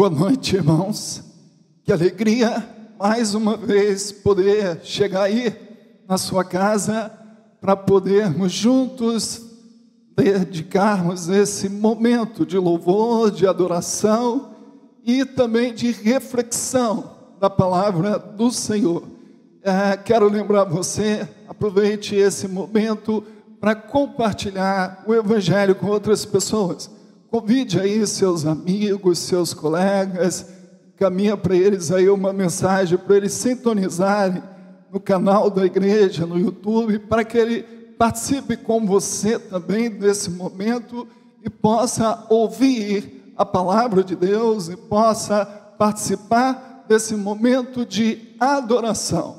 Boa noite, irmãos. Que alegria, mais uma vez, poder chegar aí na sua casa para podermos juntos dedicarmos esse momento de louvor, de adoração e também de reflexão da palavra do Senhor. Quero lembrar você, aproveite esse momento para compartilhar o Evangelho com outras pessoas. Convide aí seus amigos, seus colegas, caminha para eles aí uma mensagem, para eles sintonizarem no canal da igreja, no YouTube, para que ele participe com você também desse momento e possa ouvir a palavra de Deus e possa participar desse momento de adoração.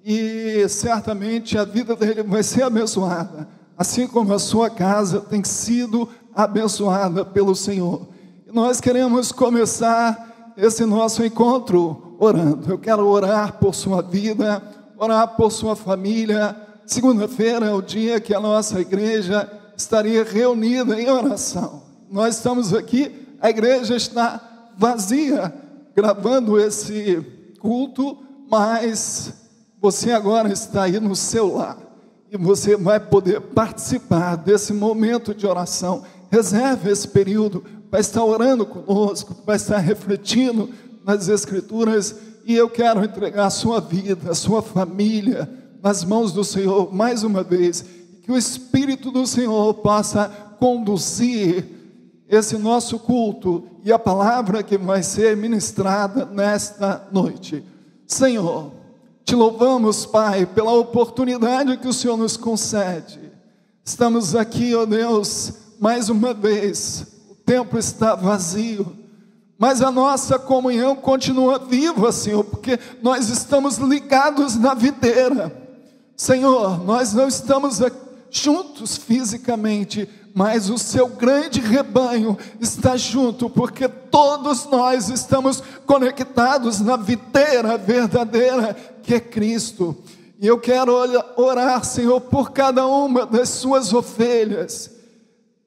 E certamente a vida dele vai ser abençoada, assim como a sua casa tem sido abençoada pelo Senhor. E nós queremos começar esse nosso encontro orando. Eu quero orar por sua vida, orar por sua família. Segunda-feira é o dia que a nossa igreja estaria reunida em oração. Nós estamos aqui, a igreja está vazia, gravando esse culto, mas você agora está aí no seu lar e você vai poder participar desse momento de oração. Reserve esse período para estar orando conosco, para estar refletindo nas Escrituras, e eu quero entregar a sua vida, a sua família nas mãos do Senhor mais uma vez, que o Espírito do Senhor possa conduzir esse nosso culto e a palavra que vai ser ministrada nesta noite. Senhor, te louvamos, Pai, pela oportunidade que o Senhor nos concede. Estamos aqui, ó Deus, mais uma vez. O templo está vazio, mas a nossa comunhão continua viva, Senhor, porque nós estamos ligados na videira. Senhor, nós não estamos juntos fisicamente, mas o seu grande rebanho está junto, porque todos nós estamos conectados na videira verdadeira, que é Cristo. E eu quero orar, Senhor, por cada uma das suas ovelhas,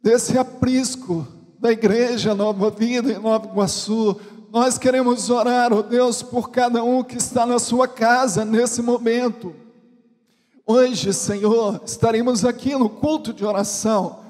desse aprisco da igreja Nova Vida em Nova Iguaçu. Nós queremos orar, ó Deus, por cada um que está na sua casa nesse momento. Hoje, Senhor, estaremos aqui no culto de oração,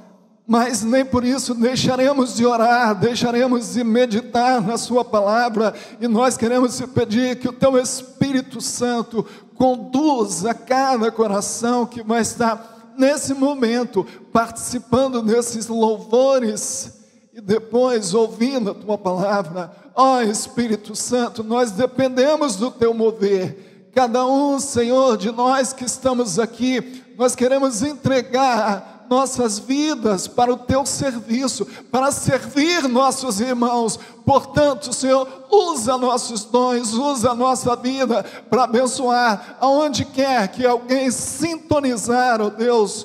mas nem por isso deixaremos de orar, deixaremos de meditar na sua palavra, e nós queremos te pedir que o teu Espírito Santo conduza cada coração que vai estar nesse momento participando desses louvores e depois ouvindo a tua palavra. Ó Espírito Santo, nós dependemos do teu mover. Cada um, Senhor, de nós que estamos aqui, nós queremos entregar nossas vidas para o teu serviço, para servir nossos irmãos. Portanto, Senhor, usa nossos dons, usa a nossa vida para abençoar aonde quer que alguém sintonizar, ó Deus,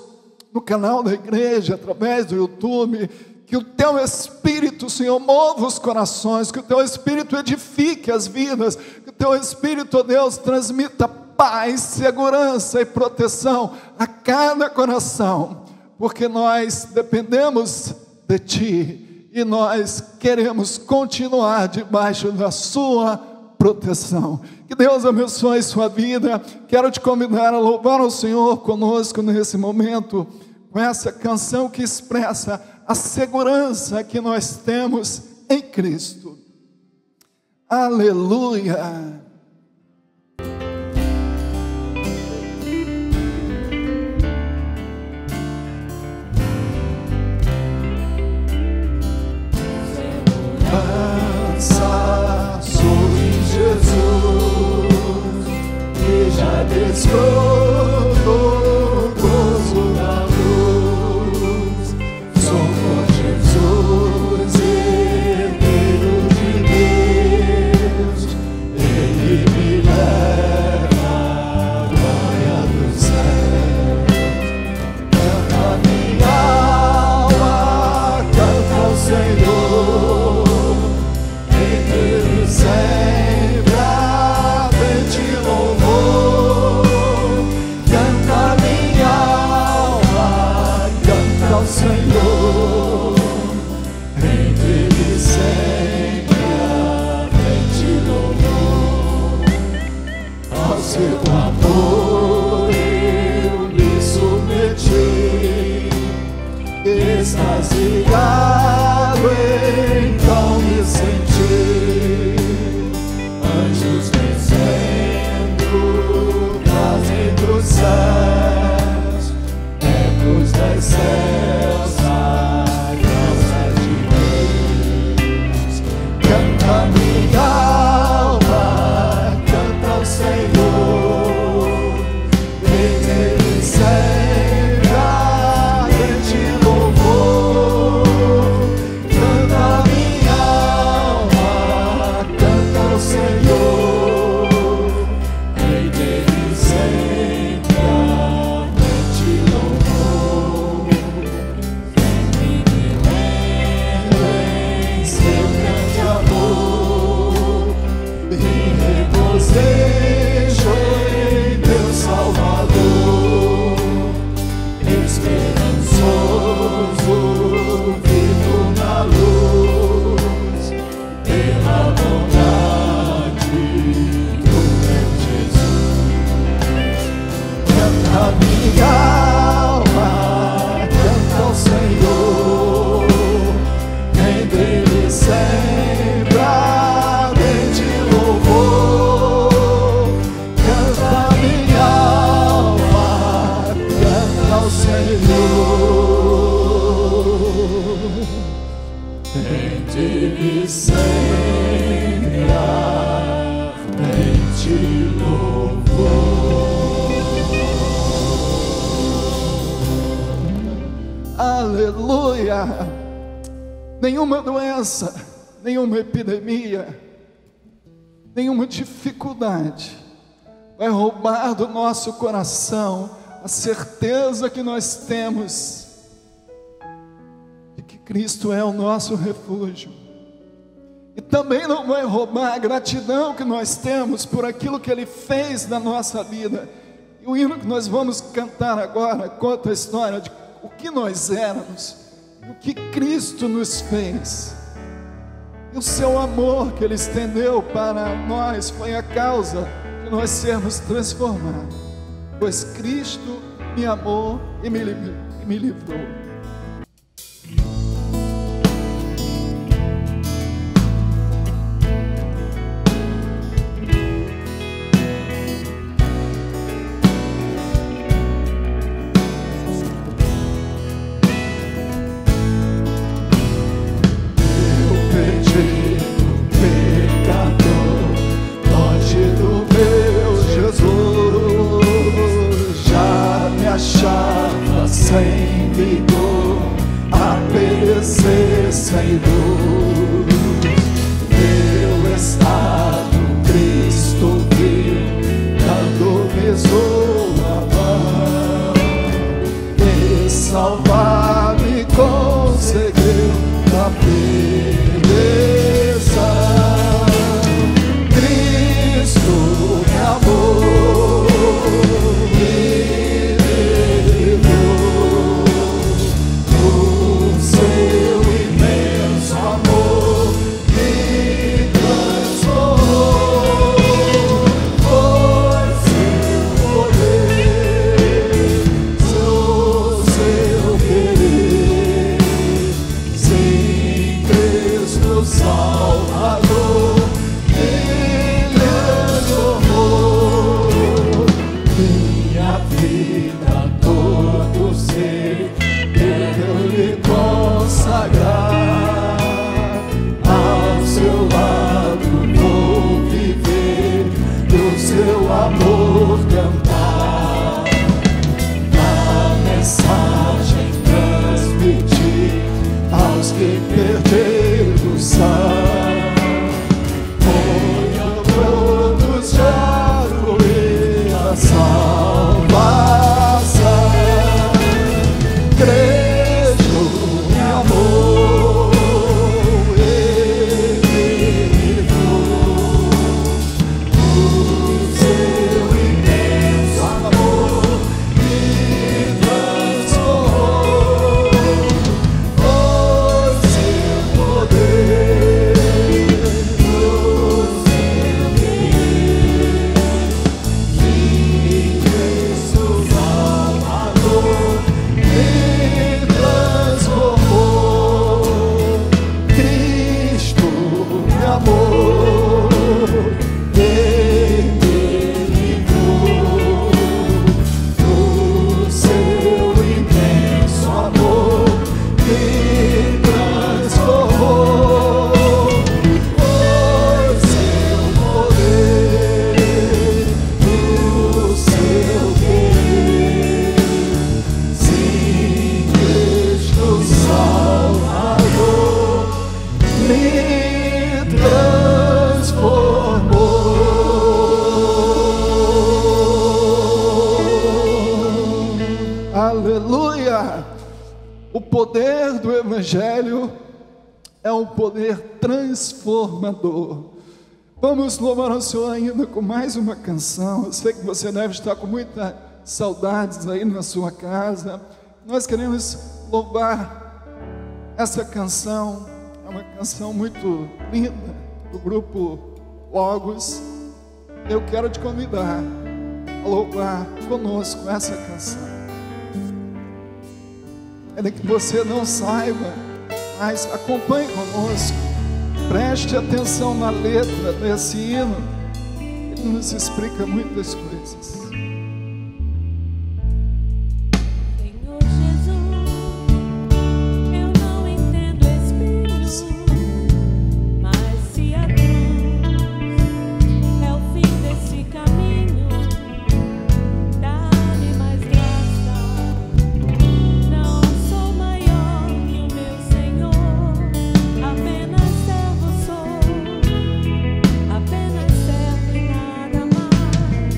no canal da igreja, através do YouTube. Que o teu Espírito, Senhor, mova os corações, que o teu Espírito edifique as vidas, que o teu Espírito, ó Deus, transmita paz, segurança e proteção a cada coração, porque nós dependemos de Ti e nós queremos continuar debaixo da sua proteção. Que Deus abençoe sua vida. Quero te convidar a louvar ao Senhor conosco nesse momento, com essa canção que expressa a segurança que nós temos em Cristo. Aleluia! Segurança sobre Jesus, que já desfrutou o gozo da luz. Somos Jesus, Herdeiro de Deus, Ele extasiado, então me senti. Anjos descendo, trazendo os céus, ecos das céus, graça de Deus. Canta minha alma, canta ao Senhor, vem nele sempre ardente louvor. Canta minha alma, canta ao Senhor, vem nele sempre ardente louvor. Vem seu grande amor, e regozijo em Deus Salvador, esperançoso, vivo na luz, pela bondade do meu Jesus. Canta minha alma, canta ao Senhor, vem dele sempre ardente louvor. Canta minha alma, canta ao Senhor, vem dele sempre ardente louvor. Aleluia! Nenhuma doença, nenhuma epidemia, nenhuma dificuldade vai roubar do nosso coração a certeza que nós temos de que Cristo é o nosso refúgio. E também não vai roubar a gratidão que nós temos por aquilo que Ele fez na nossa vida. E o hino que nós vamos cantar agora conta a história de o que nós éramos, o que Cristo nos fez. E o seu amor que Ele estendeu para nós foi a causa de nós sermos transformados. Pois Cristo me amou e me livrou. Achava sem vigor, a perecer sem luz. Meu estado Cristo viu, dando-me sua mão, e salvar-me conseguiu da perdição. Cristo me amou, Salvador, Ele amor, minha vida todo ser, eu lhe consagrar, ao seu lado vou viver, do seu amor cantar, a mensagem transmitir aos que perderam o são. Salvação, creio em amor, Ele livrou, o seu imenso amor me transformou, foi seu poder. Evangelho é um poder transformador. Vamos louvar o Senhor ainda com mais uma canção. Eu sei que você deve estar com muitas saudades aí na sua casa. Nós queremos louvar essa canção. É uma canção muito linda do grupo Logos. Eu quero te convidar a louvar conosco essa canção. Ainda que você não saiba, mas acompanhe conosco. Preste atenção na letra desse hino. Ele nos explica muitas coisas. Senhor Jesus, eu não entendo espinhos, mas se a cruz é o fim desse caminho, dá-me mais graça. Não sou maior que o meu Senhor, apenas servo sou, apenas servo e nada mais.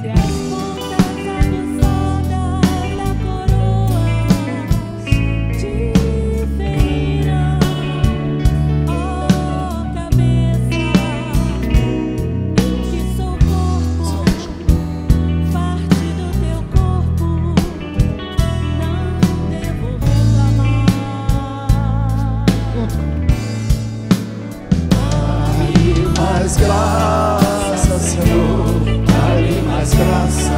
Se as pontas aguçadas da coroa te ferirão, ó cabeça, eu que sou corpo, parte do teu corpo, não devo reclamar. Dá-lhe mais graça, Senhor, dá-lhe mais graça.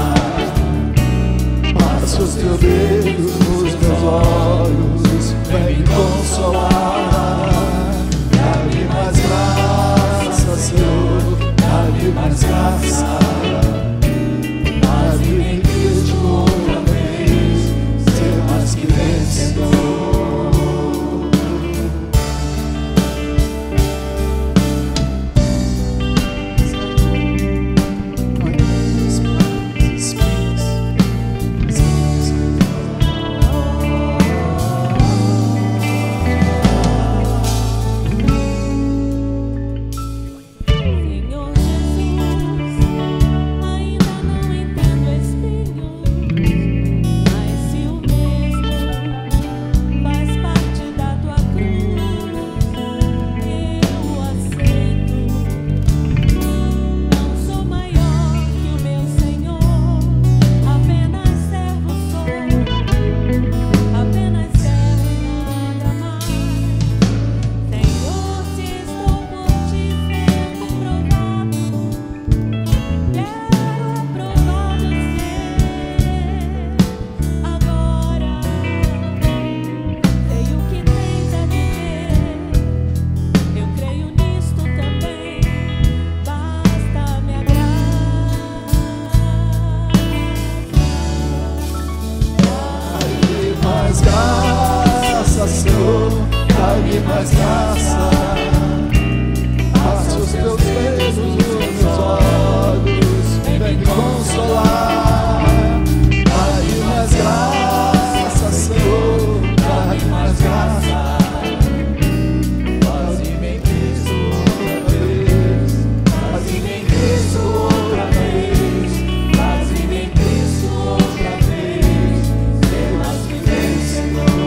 Passa os teus dedos nos meus olhos, vem me consolar. Dá-lhe mais graça, Senhor, dá-lhe mais graça. Faz-me de outra vez ser mais que vencedor. Senhor Jesus, ainda não entendo espinhos, mas se o mesmo faz parte da tua cruz, eu aceito. Não sou maior que o meu Senhor, apenas servo sou, apenas servo e nada mais. Senhor, se estou por ti sendo provado, quero aprovado ser agora. Sei o que tens a dizer, eu creio nisto também, basta-me a Dá-lhe mais graça, Senhor, dá-lhe mais graça. Passa os teus dedos nos meus olhos, vem me consolar. Dá-lhe mais graça, Senhor, dá-lhe mais graça. Faz-me em Cristo outra vez, faz-me em Cristo outra vez, faz-me em Cristo outra vez, ser mais que vencedor.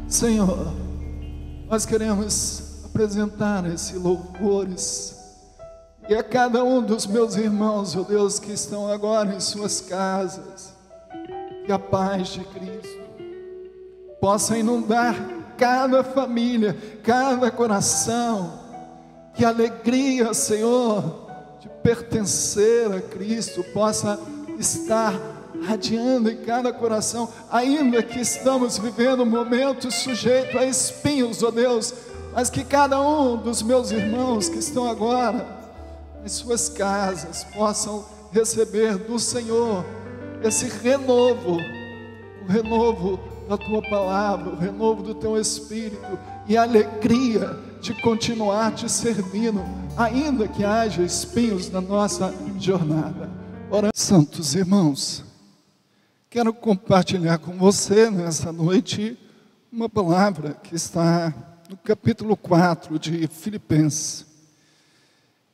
Senhor, nós queremos apresentar esses louvores e a cada um dos meus irmãos, ó Deus, que estão agora em suas casas, que a paz de Cristo possa inundar cada família, cada coração, que a alegria, Senhor, de pertencer a Cristo possa estar radiando em cada coração, ainda que estamos vivendo momentos sujeitos a espinhos, ó Deus, mas que cada um dos meus irmãos que estão agora em suas casas possam receber do Senhor esse renovo, o renovo da Tua Palavra, o renovo do Teu Espírito e a alegria de continuar te servindo, ainda que haja espinhos na nossa jornada. Ora, santos irmãos, quero compartilhar com você nessa noite uma palavra que está no capítulo 4 de Filipenses.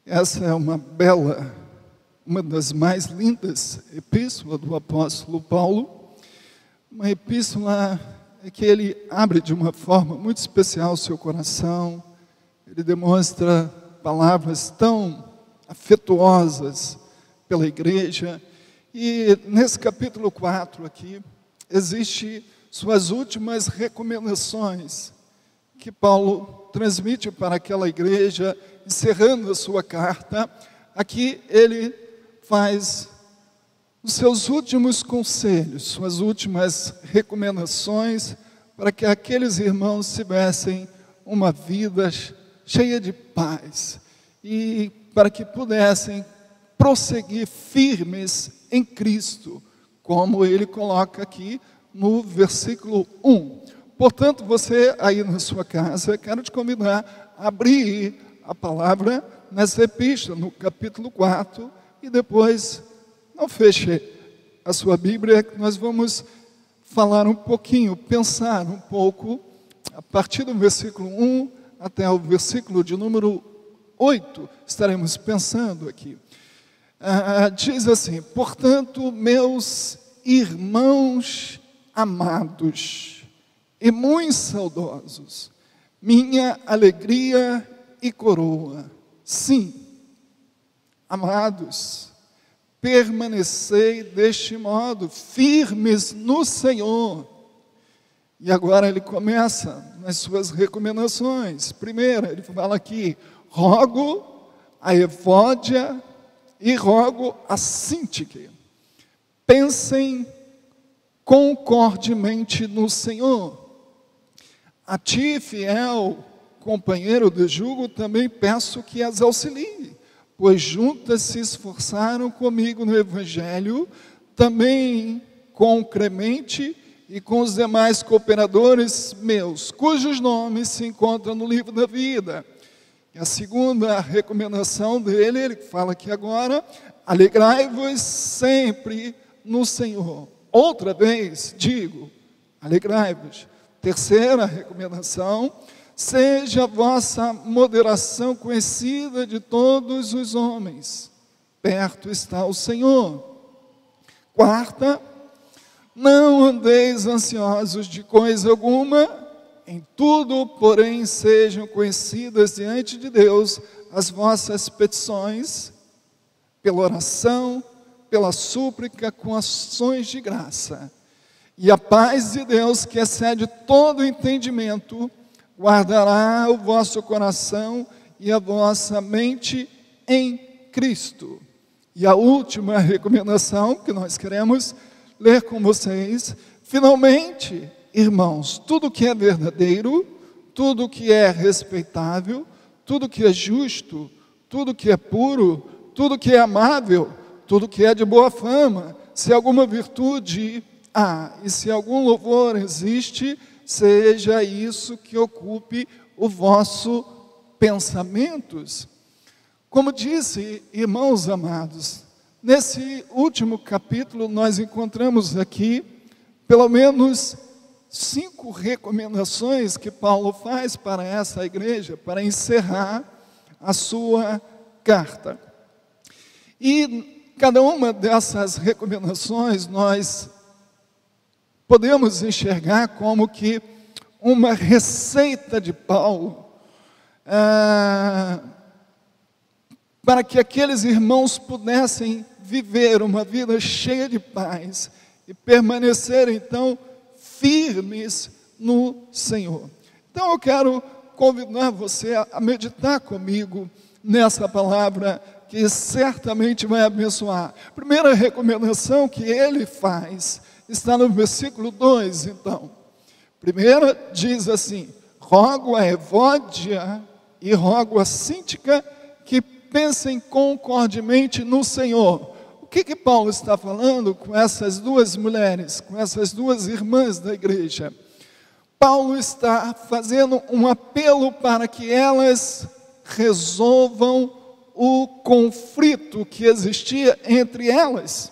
Essa é uma das mais lindas epístolas do apóstolo Paulo, uma epístola que ele abre de uma forma muito especial o seu coração, ele demonstra palavras tão afetuosas pela igreja, e nesse capítulo 4 aqui, existe suas últimas recomendações, que Paulo transmite para aquela igreja, encerrando a sua carta. Aqui ele faz os seus últimos conselhos, suas últimas recomendações, para que aqueles irmãos tivessem uma vida cheia de paz, e para que pudessem prosseguir firmes em Cristo, como ele coloca aqui no versículo 1. Portanto, você aí na sua casa, quero te convidar a abrir a palavra nessa epístola, no capítulo 4, e depois não feche a sua Bíblia, que nós vamos falar um pouquinho, pensar um pouco, a partir do versículo 1 até o versículo de número 8, estaremos pensando aqui. Diz assim: portanto, meus irmãos amados e muito saudosos, minha alegria e coroa, sim, amados, permanecei deste modo, firmes no Senhor. E agora ele começa nas suas recomendações. Primeiro, ele fala aqui: rogo a Evódia e rogo a Síntique, pensem concordemente no Senhor. A ti, fiel companheiro de jugo, também peço que as auxilie, pois juntas se esforçaram comigo no Evangelho, também com Clemente e com os demais cooperadores meus, cujos nomes se encontram no livro da vida. E a segunda recomendação dele, ele fala aqui agora: alegrai-vos sempre no Senhor. Outra vez digo, alegrai-vos. Terceira recomendação: seja a vossa moderação conhecida de todos os homens, perto está o Senhor. Quarta: não andeis ansiosos de coisa alguma, em tudo, porém, sejam conhecidas diante de Deus as vossas petições, pela oração, pela súplica, com ações de graça. E a paz de Deus, que excede todo entendimento, guardará o vosso coração e a vossa mente em Cristo. E a última recomendação que nós queremos ler com vocês: finalmente, irmãos, tudo que é verdadeiro, tudo que é respeitável, tudo que é justo, tudo que é puro, tudo que é amável, tudo que é de boa fama, se alguma virtude há e se algum louvor existe, seja isso que ocupe o vosso pensamentos. Como disse, irmãos amados, nesse último capítulo nós encontramos aqui pelo menos 5 recomendações que Paulo faz para essa igreja, para encerrar a sua carta. E cada uma dessas recomendações nós podemos enxergar como que uma receita de Paulo para que aqueles irmãos pudessem viver uma vida cheia de paz e permanecer então firmes no Senhor. Então eu quero convidar você a meditar comigo nessa palavra que certamente vai abençoar. Primeira recomendação que ele faz está no versículo 2, então. Primeira diz assim: rogo a Evódia e rogo a Síntica que pensem concordemente no Senhor. O que Paulo está falando com essas duas mulheres, com essas duas irmãs da igreja? Paulo está fazendo um apelo para que elas resolvam o conflito que existia entre elas.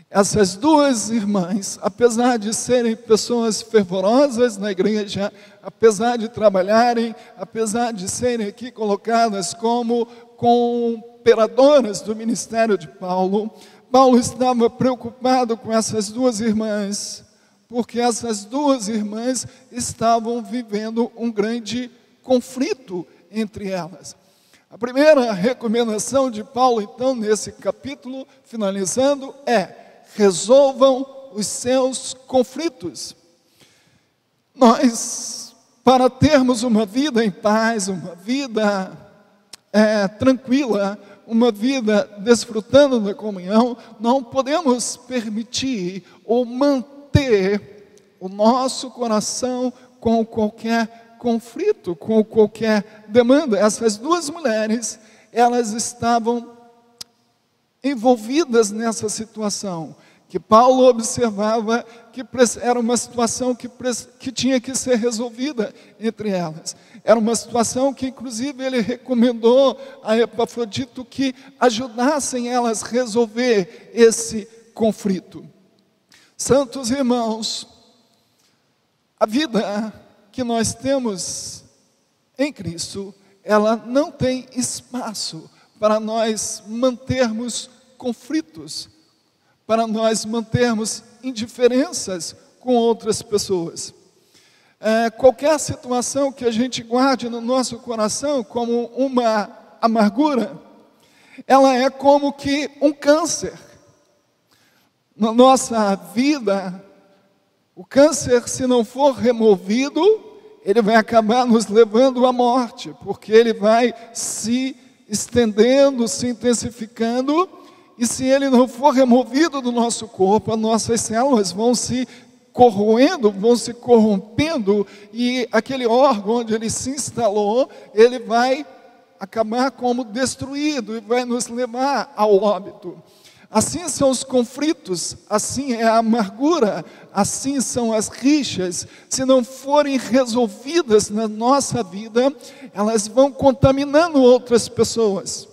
Essas duas irmãs, apesar de serem pessoas fervorosas na igreja, apesar de trabalharem, apesar de serem aqui colocadas como cooperadoras do ministério de Paulo, Paulo estava preocupado com essas duas irmãs, porque essas duas irmãs estavam vivendo um grande conflito entre elas. A primeira recomendação de Paulo, então, nesse capítulo, finalizando, é: resolvam os seus conflitos. Nós, para termos uma vida em paz, uma vida tranquila, uma vida desfrutando da comunhão, não podemos permitir ou manter o nosso coração com qualquer conflito, com qualquer demanda. Essas duas mulheres, elas estavam envolvidas nessa situação, que Paulo observava que era uma situação que tinha que ser resolvida entre elas. Era uma situação que, inclusive, ele recomendou a Epafrodito que ajudassem elas a resolver esse conflito. Santos irmãos, a vida que nós temos em Cristo, ela não tem espaço para nós mantermos conflitos, para nós mantermos indiferenças com outras pessoas. Qualquer situação que a gente guarde no nosso coração como uma amargura, ela é como que um câncer. Na nossa vida, o câncer, se não for removido, ele vai acabar nos levando à morte, porque ele vai se estendendo, se intensificando, e se ele não for removido do nosso corpo, as nossas células vão se corroendo, vão se corrompendo, e aquele órgão onde ele se instalou, ele vai acabar como destruído, e vai nos levar ao óbito. Assim são os conflitos, assim é a amargura, assim são as rixas. Se não forem resolvidas na nossa vida, elas vão contaminando outras pessoas.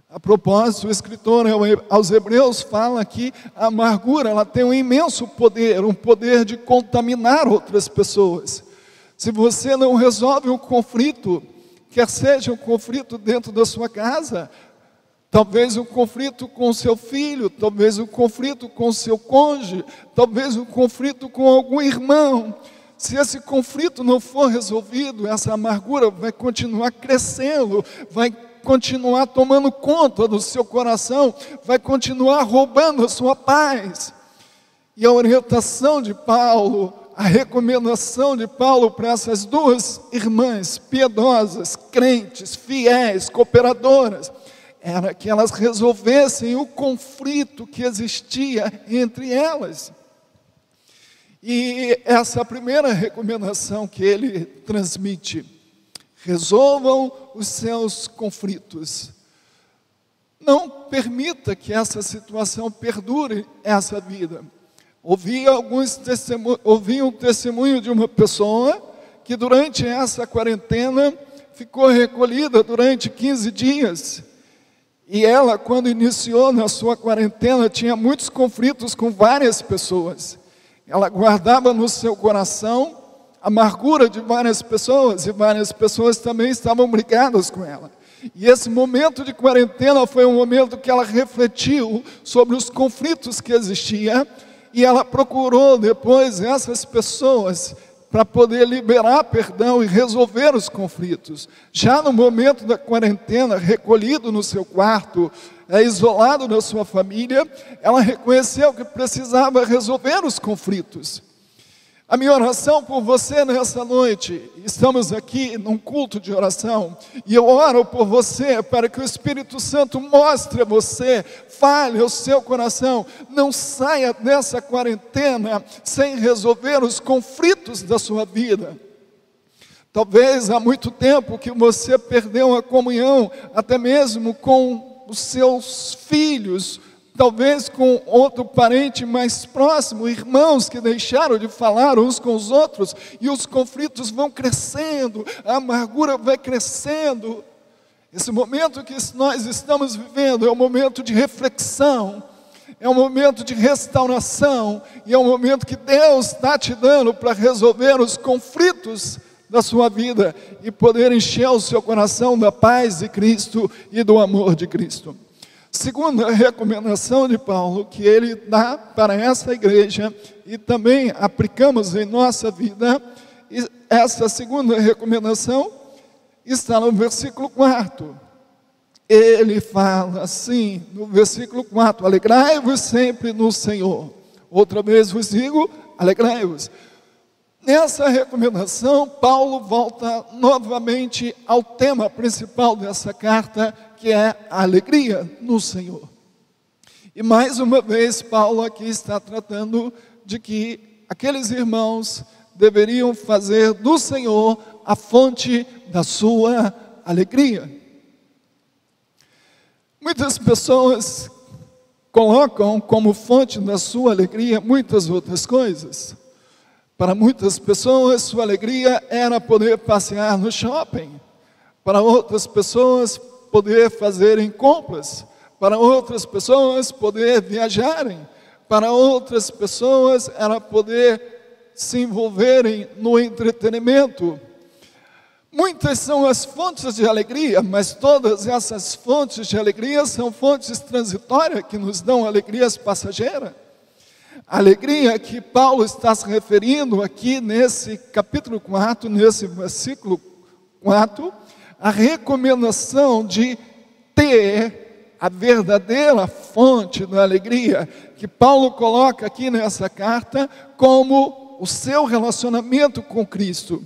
A propósito, o escritor aos Hebreus fala que a amargura, ela tem um imenso poder, um poder de contaminar outras pessoas. Se você não resolve um conflito, quer seja um conflito dentro da sua casa, talvez um conflito com o seu filho, talvez um conflito com o seu cônjuge, talvez um conflito com algum irmão. Se esse conflito não for resolvido, essa amargura vai continuar crescendo, vai continuar tomando conta do seu coração, vai continuar roubando a sua paz. E a orientação de Paulo, a recomendação de Paulo para essas duas irmãs piedosas, crentes, fiéis, cooperadoras, era que elas resolvessem o conflito que existia entre elas. E essa é a primeira recomendação que ele transmite: resolvam os seus conflitos. Não permita que essa situação perdure essa vida. Ouvi um testemunho de uma pessoa que durante essa quarentena ficou recolhida durante 15 dias. E ela, quando iniciou na sua quarentena, tinha muitos conflitos com várias pessoas. Ela guardava no seu coração a amargura de várias pessoas, e várias pessoas também estavam brigadas com ela. E esse momento de quarentena foi um momento que ela refletiu sobre os conflitos que existiam, e ela procurou depois essas pessoas para poder liberar perdão e resolver os conflitos. Já no momento da quarentena, recolhido no seu quarto, isolado da sua família, ela reconheceu que precisava resolver os conflitos. A minha oração por você nessa noite, estamos aqui num culto de oração, e eu oro por você para que o Espírito Santo mostre a você, fale ao seu coração, não saia dessa quarentena sem resolver os conflitos da sua vida. Talvez há muito tempo que você perdeu a comunhão, até mesmo com os seus filhos, talvez com outro parente mais próximo, irmãos que deixaram de falar uns com os outros, e os conflitos vão crescendo, a amargura vai crescendo. Esse momento que nós estamos vivendo é um momento de reflexão, é um momento de restauração, e é um momento que Deus está te dando para resolver os conflitos da sua vida e poder encher o seu coração da paz de Cristo e do amor de Cristo. Segunda recomendação de Paulo que ele dá para essa igreja e também aplicamos em nossa vida, e essa segunda recomendação está no versículo 4. Ele fala assim, no versículo 4, alegrai-vos sempre no Senhor. Outra vez vos digo, alegrai-vos. Nessa recomendação, Paulo volta novamente ao tema principal dessa carta, que é a alegria no Senhor. E mais uma vez, Paulo aqui está tratando de que aqueles irmãos deveriam fazer do Senhor a fonte da sua alegria. Muitas pessoas colocam como fonte da sua alegria muitas outras coisas. Para muitas pessoas, sua alegria era poder passear no shopping. Para outras pessoas, poder fazerem compras. Para outras pessoas, poder viajarem. Para outras pessoas, era poder se envolverem no entretenimento. Muitas são as fontes de alegria, mas todas essas fontes de alegria são fontes transitórias que nos dão alegrias passageiras. A alegria que Paulo está se referindo aqui nesse capítulo 4, nesse versículo 4, a recomendação de ter a verdadeira fonte da alegria, que Paulo coloca aqui nessa carta como o seu relacionamento com Cristo.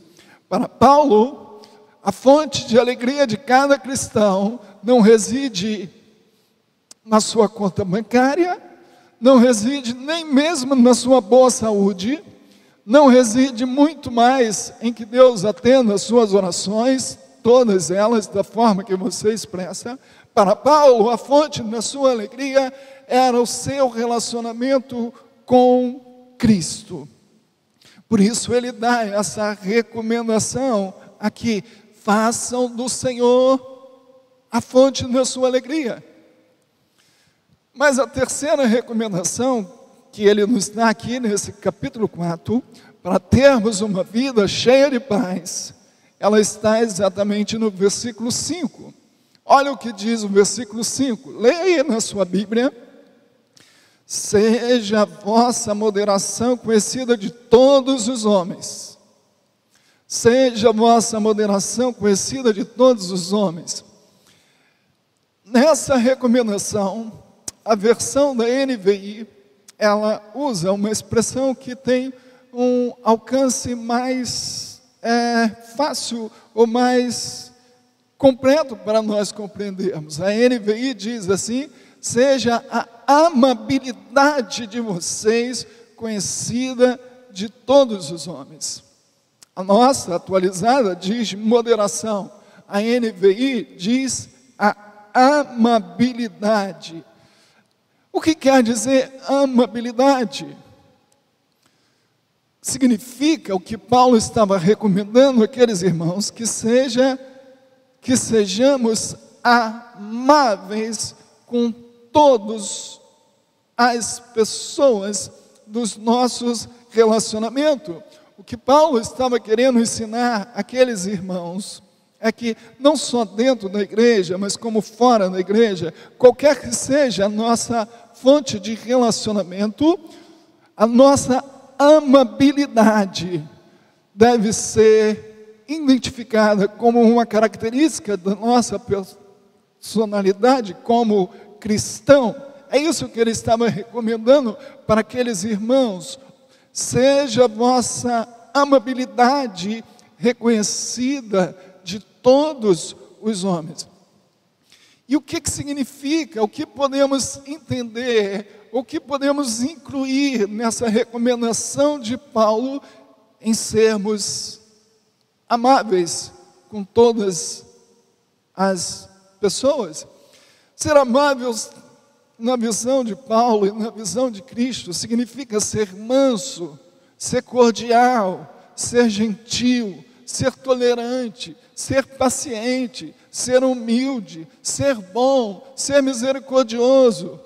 Para Paulo, a fonte de alegria de cada cristão não reside na sua conta bancária, não reside nem mesmo na sua boa saúde, não reside muito mais em que Deus atenda as suas orações, todas elas da forma que você expressa. Para Paulo, a fonte da sua alegria era o seu relacionamento com Cristo. Por isso ele dá essa recomendação aqui: façam do Senhor a fonte da sua alegria. Mas a terceira recomendação que ele nos dá aqui nesse capítulo 4, para termos uma vida cheia de paz, ela está exatamente no versículo 5. Olha o que diz o versículo 5. Leia na sua Bíblia. Seja a vossa moderação conhecida de todos os homens. Seja a vossa moderação conhecida de todos os homens. Nessa recomendação, a versão da NVI, ela usa uma expressão que tem um alcance mais fácil ou mais completo para nós compreendermos. A NVI diz assim: seja a amabilidade de vocês conhecida de todos os homens. A nossa atualizada diz moderação. A NVI diz a amabilidade. O que quer dizer amabilidade? Significa o que Paulo estava recomendando àqueles irmãos, que sejamos amáveis com todas as pessoas dos nossos relacionamentos. O que Paulo estava querendo ensinar àqueles irmãos é que não só dentro da igreja, mas como fora da igreja, qualquer que seja a nossa fonte de relacionamento, a nossa amabilidade deve ser identificada como uma característica da nossa personalidade como cristão. É isso que ele estava recomendando para aqueles irmãos. Seja a vossa amabilidade reconhecida de todos os homens. E o que significa, o que podemos entender, o que podemos incluir nessa recomendação de Paulo em sermos amáveis com todas as pessoas? Ser amáveis na visão de Paulo e na visão de Cristo, significa ser manso, ser cordial, ser gentil, ser tolerante, ser paciente, ser humilde, ser bom, ser misericordioso.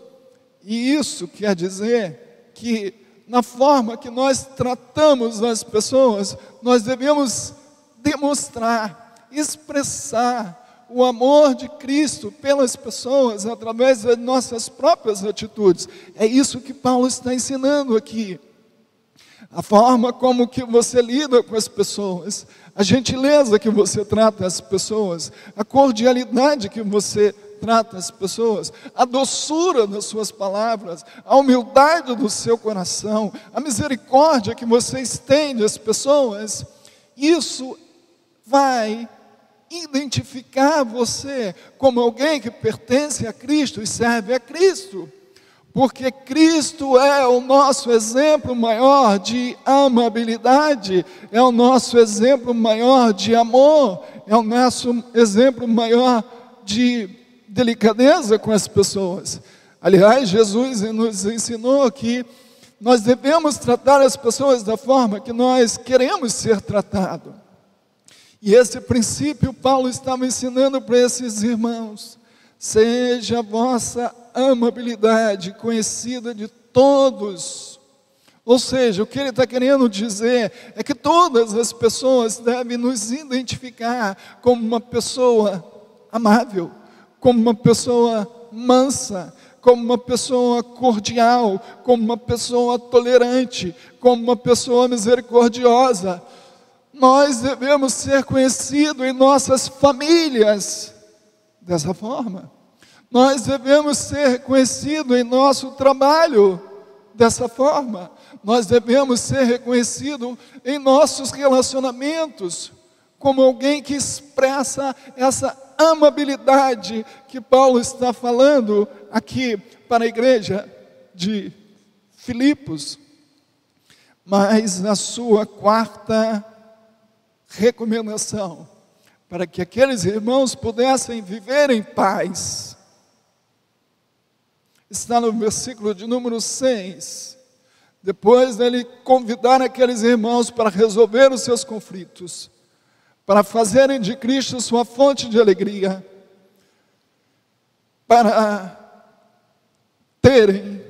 E isso quer dizer que, na forma que nós tratamos as pessoas, nós devemos demonstrar, expressar o amor de Cristo pelas pessoas através das nossas próprias atitudes. É isso que Paulo está ensinando aqui. A forma como que você lida com as pessoas, a gentileza que você trata as pessoas, a cordialidade que você trata as pessoas, a doçura das suas palavras, a humildade do seu coração, a misericórdia que você estende às pessoas, isso vai identificar você como alguém que pertence a Cristo e serve a Cristo. Porque Cristo é o nosso exemplo maior de amabilidade, é o nosso exemplo maior de amor, é o nosso exemplo maior de delicadeza com as pessoas. Aliás, Jesus nos ensinou que nós devemos tratar as pessoas da forma que nós queremos ser tratados. E esse princípio Paulo estava ensinando para esses irmãos. Seja a vossa amabilidade conhecida de todos. Ou seja, o que ele está querendo dizer é que todas as pessoas devem nos identificar como uma pessoa amável, como uma pessoa mansa, como uma pessoa cordial, como uma pessoa tolerante, como uma pessoa misericordiosa. Nós devemos ser conhecidos em nossas famílias dessa forma. Nós devemos ser reconhecidos em nosso trabalho dessa forma. Nós devemos ser reconhecidos em nossos relacionamentos como alguém que expressa essa amabilidade que Paulo está falando aqui para a igreja de Filipos. Mas a sua quarta recomendação, para que aqueles irmãos pudessem viver em paz, está no versículo de número 6. Depois dele convidar aqueles irmãos para resolver os seus conflitos, para fazerem de Cristo sua fonte de alegria, para terem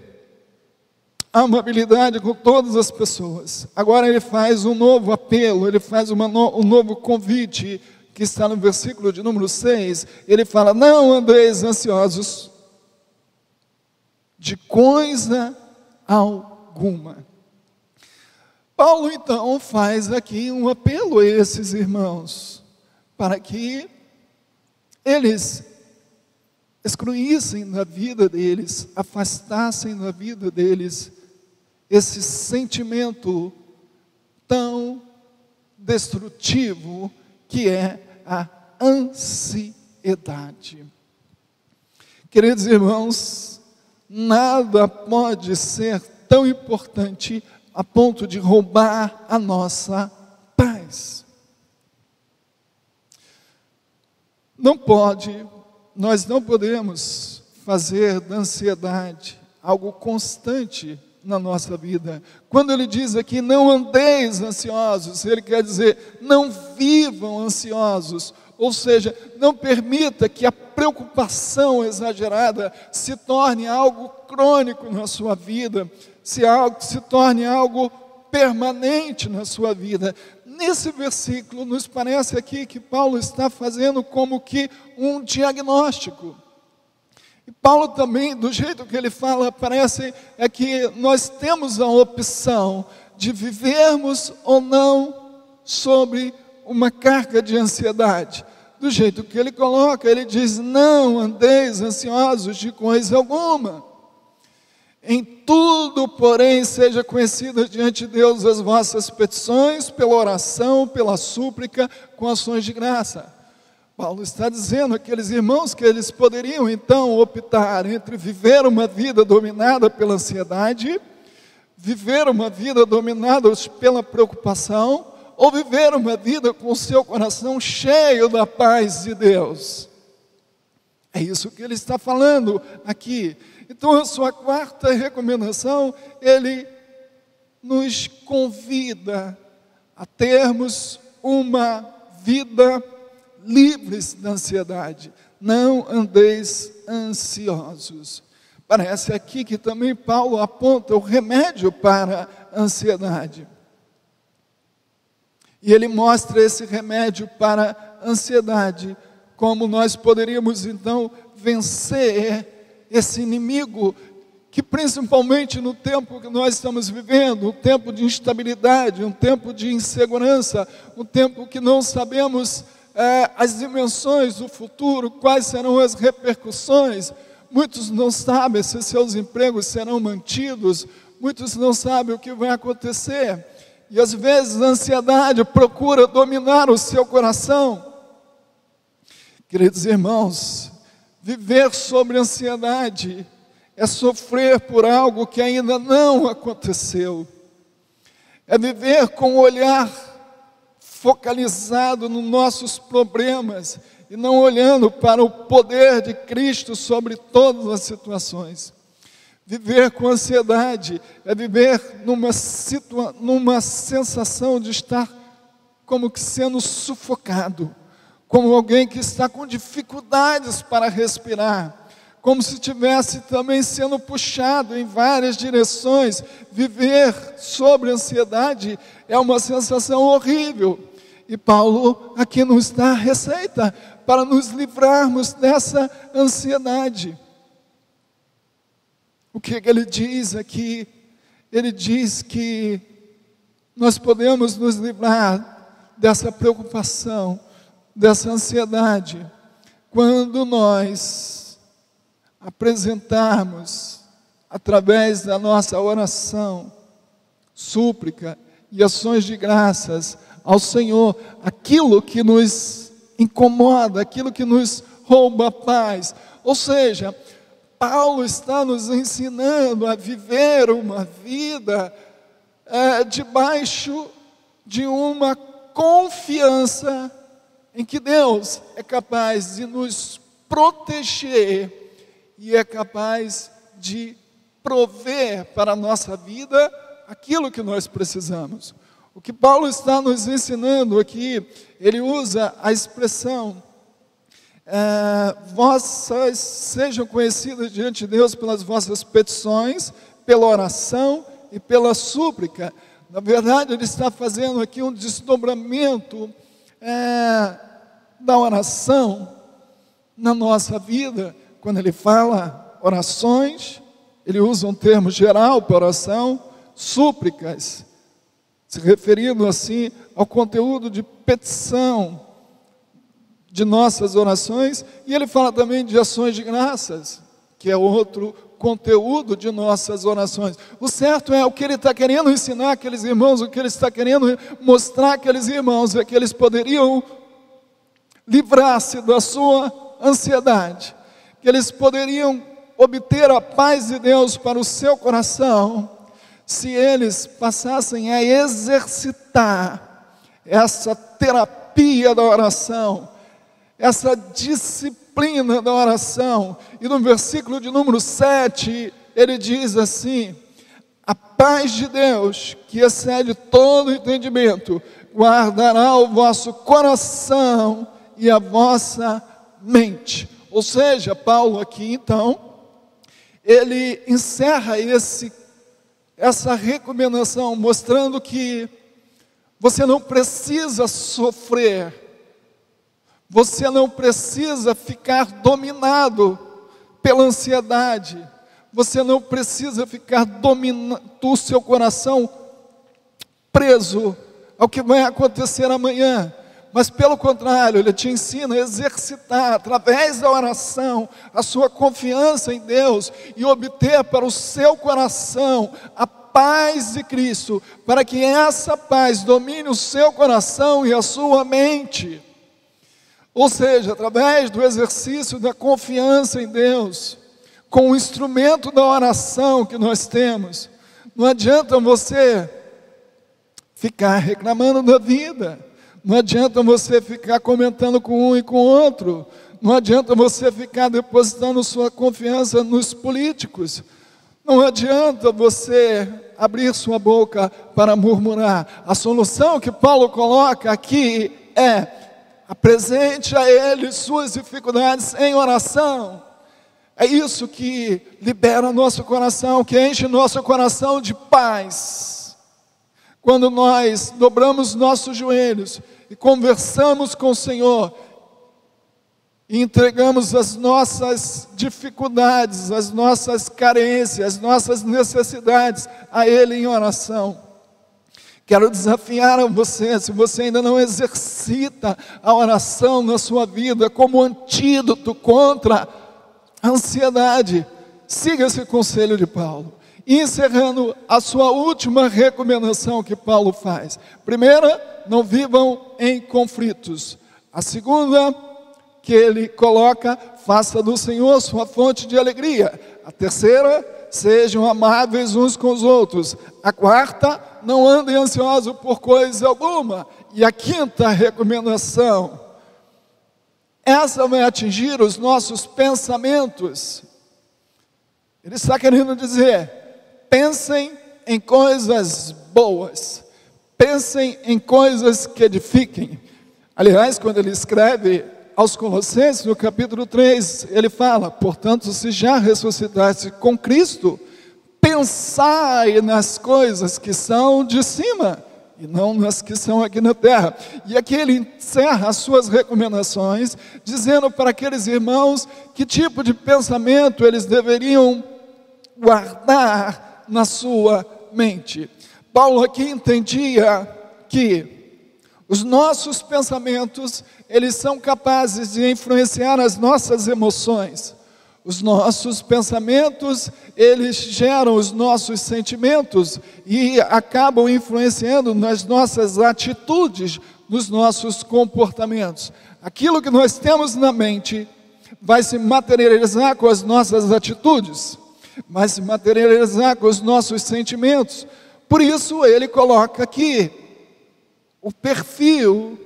amabilidade com todas as pessoas. Agora ele faz um novo apelo, ele faz um novo convite, que está no versículo de número 6. Ele fala: não andeis ansiosos de coisa alguma. Paulo então faz aqui um apelo a esses irmãos, para que eles excluíssem da vida deles, afastassem da vida deles esse sentimento tão destrutivo que é a ansiedade. Queridos irmãos, nada pode ser tão importante a ponto de roubar a nossa paz. Nós não podemos fazer da ansiedade algo constante na nossa vida. Quando ele diz aqui, não andeis ansiosos, ele quer dizer, não vivam ansiosos. Ou seja, não permita que a preocupação exagerada se torne algo crônico na sua vida, se torne algo permanente na sua vida. Nesse versículo, nos parece aqui que Paulo está fazendo como que um diagnóstico. E Paulo também, do jeito que ele fala, parece é que nós temos a opção de vivermos ou não sobre uma carga de ansiedade. Do jeito que ele coloca, ele diz, não andeis ansiosos de coisa alguma. Em tudo, porém, seja conhecida diante de Deus as vossas petições, pela oração, pela súplica, com ações de graça. Paulo está dizendo àqueles irmãos que eles poderiam então optar entre viver uma vida dominada pela ansiedade, viver uma vida dominada pela preocupação, ou viver uma vida com o seu coração cheio da paz de Deus. É isso que ele está falando aqui. Então, a sua quarta recomendação, ele nos convida a termos uma vida livres da ansiedade. Não andeis ansiosos. Parece aqui que também Paulo aponta o remédio para a ansiedade. E ele mostra esse remédio para a ansiedade, como nós poderíamos então vencer esse inimigo que, principalmente no tempo que nós estamos vivendo, um tempo de instabilidade, um tempo de insegurança, um tempo que não sabemos as dimensões do futuro, quais serão as repercussões. Muitos não sabem se seus empregos serão mantidos, muitos não sabem o que vai acontecer. E às vezes a ansiedade procura dominar o seu coração. Queridos irmãos, viver sobre ansiedade é sofrer por algo que ainda não aconteceu. É viver com o olhar focalizado nos nossos problemas e não olhando para o poder de Cristo sobre todas as situações. Viver com ansiedade é viver numa sensação de estar como que sendo sufocado, como alguém que está com dificuldades para respirar, como se estivesse também sendo puxado em várias direções. Viver sobre ansiedade é uma sensação horrível. E Paulo aqui nos dá a receita para nos livrarmos dessa ansiedade. O que ele diz aqui? Ele diz que nós podemos nos livrar dessa preocupação, dessa ansiedade, quando nós apresentarmos, através da nossa oração, súplica e ações de graças ao Senhor, aquilo que nos incomoda, aquilo que nos rouba a paz. Ou seja, Paulo está nos ensinando a viver uma vida debaixo de uma confiança em que Deus é capaz de nos proteger e é capaz de prover para a nossa vida aquilo que nós precisamos. O que Paulo está nos ensinando aqui, ele usa a expressão vossas sejam conhecidas diante de Deus pelas vossas petições, pela oração e pela súplica. Na verdade, ele está fazendo aqui um desdobramento da oração na nossa vida. Quando ele fala orações, ele usa um termo geral para oração, súplicas, se referindo assim ao conteúdo de petição de nossas orações. E ele fala também de ações de graças, que é outro conteúdo de nossas orações. O certo é, o que ele está querendo ensinar aqueles irmãos, o que ele está querendo mostrar àqueles irmãos, é que eles poderiam livrar-se da sua ansiedade, que eles poderiam obter a paz de Deus para o seu coração, se eles passassem a exercitar essa terapia da oração, essa disciplina da oração. E no versículo de número 7, ele diz assim: a paz de Deus, que excede todo entendimento, guardará o vosso coração e a vossa mente. Ou seja, Paulo aqui então, ele encerra essa recomendação, mostrando que você não precisa sofrer, você não precisa ficar dominado pela ansiedade, você não precisa ficar dominando o seu coração preso ao que vai acontecer amanhã. Mas pelo contrário, ele te ensina a exercitar através da oração a sua confiança em Deus e obter para o seu coração a paz de Cristo, para que essa paz domine o seu coração e a sua mente. Ou seja, através do exercício da confiança em Deus, com o instrumento da oração que nós temos. Não adianta você ficar reclamando da vida, não adianta você ficar comentando com um e com o outro, Não adianta você ficar depositando sua confiança nos políticos. Não adianta você abrir sua boca para murmurar. A solução que Paulo coloca aqui é: apresente a Ele suas dificuldades em oração. É isso que libera nosso coração, que enche nosso coração de paz. Quando nós dobramos nossos joelhos e conversamos com o Senhor, e entregamos as nossas dificuldades, as nossas carências, as nossas necessidades a Ele em oração. Quero desafiar a você, se você ainda não exercita a oração na sua vida como antídoto contra a ansiedade, siga esse conselho de Paulo. E encerrando a sua última recomendação que Paulo faz. Primeira, não vivam em conflitos. A segunda, que ele coloca, faça do Senhor sua fonte de alegria. A terceira, sejam amáveis uns com os outros. A quarta, não andem ansiosos por coisa alguma. E a quinta recomendação, essa vai atingir os nossos pensamentos. Ele está querendo dizer: pensem em coisas boas, pensem em coisas que edifiquem. Aliás, quando ele escreve aos Colossenses, no capítulo 3, ele fala: portanto, se já ressuscitaste com Cristo, pensai nas coisas que são de cima, e não nas que são aqui na terra. E aqui ele encerra as suas recomendações, dizendo para aqueles irmãos que tipo de pensamento eles deveriam guardar na sua mente. Paulo aqui entendia que os nossos pensamentos, eles são capazes de influenciar as nossas emoções. Os nossos pensamentos, eles geram os nossos sentimentos e acabam influenciando nas nossas atitudes, nos nossos comportamentos. Aquilo que nós temos na mente vai se materializar com as nossas atitudes, vai se materializar com os nossos sentimentos. Por isso ele coloca aqui o perfil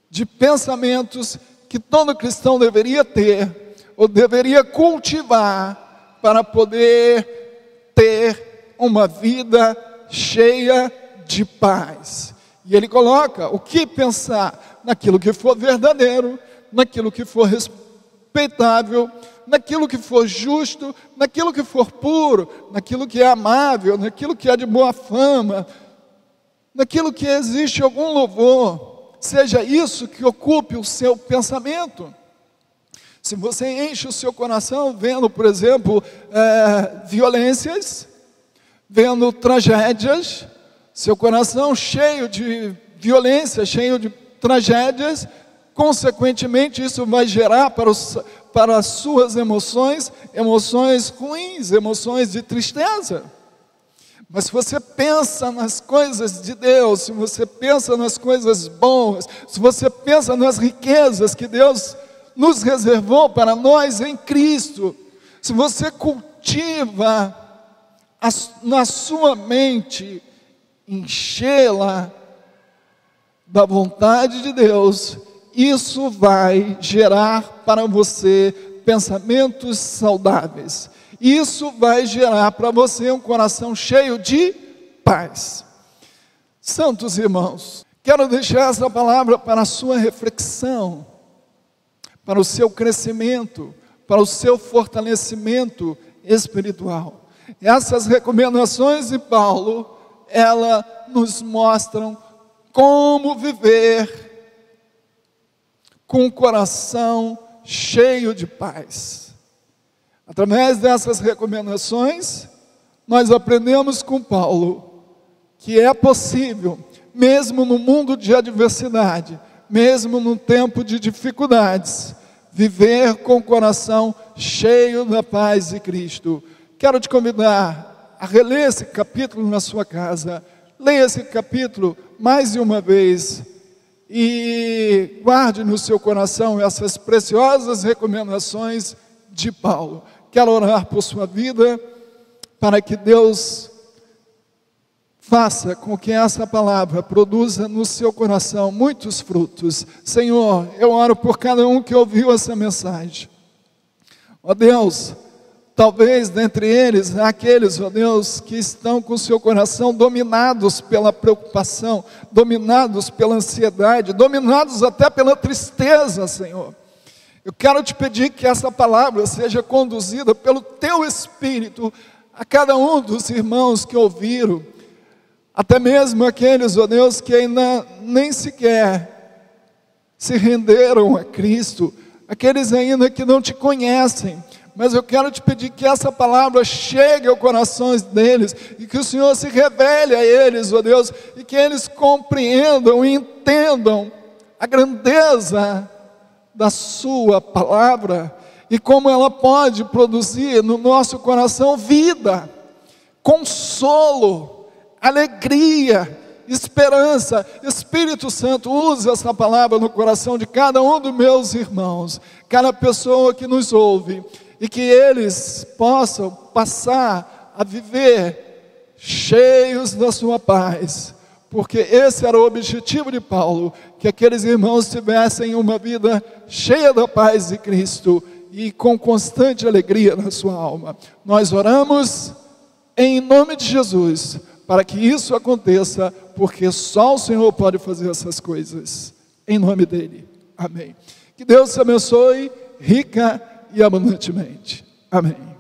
de pensamentos que todo cristão deveria ter, ou deveria cultivar, para poder ter uma vida cheia de paz. E ele coloca o que pensar: naquilo que for verdadeiro, naquilo que for respeitável, naquilo que for justo, naquilo que for puro, naquilo que é amável, naquilo que é de boa fama, naquilo que existe algum louvor. Seja isso que ocupe o seu pensamento. Se você enche o seu coração vendo, por exemplo, violências, vendo tragédias, seu coração cheio de violência, cheio de tragédias, consequentemente isso vai gerar para as suas emoções ruins, emoções de tristeza. Mas se você pensa nas coisas de Deus, se você pensa nas coisas boas, se você pensa nas riquezas que Deus nos reservou para nós em Cristo, se você cultiva na sua mente, enchê-la da vontade de Deus, isso vai gerar para você pensamentos saudáveis. Isso vai gerar para você um coração cheio de paz. Santos irmãos, quero deixar essa palavra para a sua reflexão, para o seu crescimento, para o seu fortalecimento espiritual. Essas recomendações de Paulo, elas nos mostram como viver com o coração cheio de paz. Através dessas recomendações, nós aprendemos com Paulo que é possível, mesmo no mundo de adversidade, mesmo no tempo de dificuldades, viver com o coração cheio da paz de Cristo. Quero te convidar a reler esse capítulo na sua casa. Leia esse capítulo mais de uma vez e guarde no seu coração essas preciosas recomendações de Paulo. Quero orar por sua vida, para que Deus faça com que essa palavra produza no seu coração muitos frutos. Senhor, eu oro por cada um que ouviu essa mensagem. Ó Deus, talvez dentre eles, aqueles, ó Deus, que estão com o seu coração dominados pela preocupação, dominados pela ansiedade, dominados até pela tristeza, Senhor. Eu quero te pedir que essa palavra seja conduzida pelo Teu Espírito a cada um dos irmãos que ouviram, até mesmo aqueles, ó Deus, que ainda nem sequer se renderam a Cristo, aqueles ainda que não te conhecem, mas eu quero te pedir que essa palavra chegue aos corações deles, e que o Senhor se revele a eles, ó Deus, e que eles compreendam e entendam a grandeza da sua palavra, e como ela pode produzir no nosso coração vida, consolo, alegria, esperança. Espírito Santo, use essa palavra no coração de cada um dos meus irmãos, cada pessoa que nos ouve, e que eles possam passar a viver cheios da sua paz, porque esse era o objetivo de Paulo, que aqueles irmãos tivessem uma vida cheia da paz de Cristo e com constante alegria na sua alma. Nós oramos em nome de Jesus, para que isso aconteça, porque só o Senhor pode fazer essas coisas, em nome dEle, amém. Que Deus te abençoe, rica e abundantemente, amém.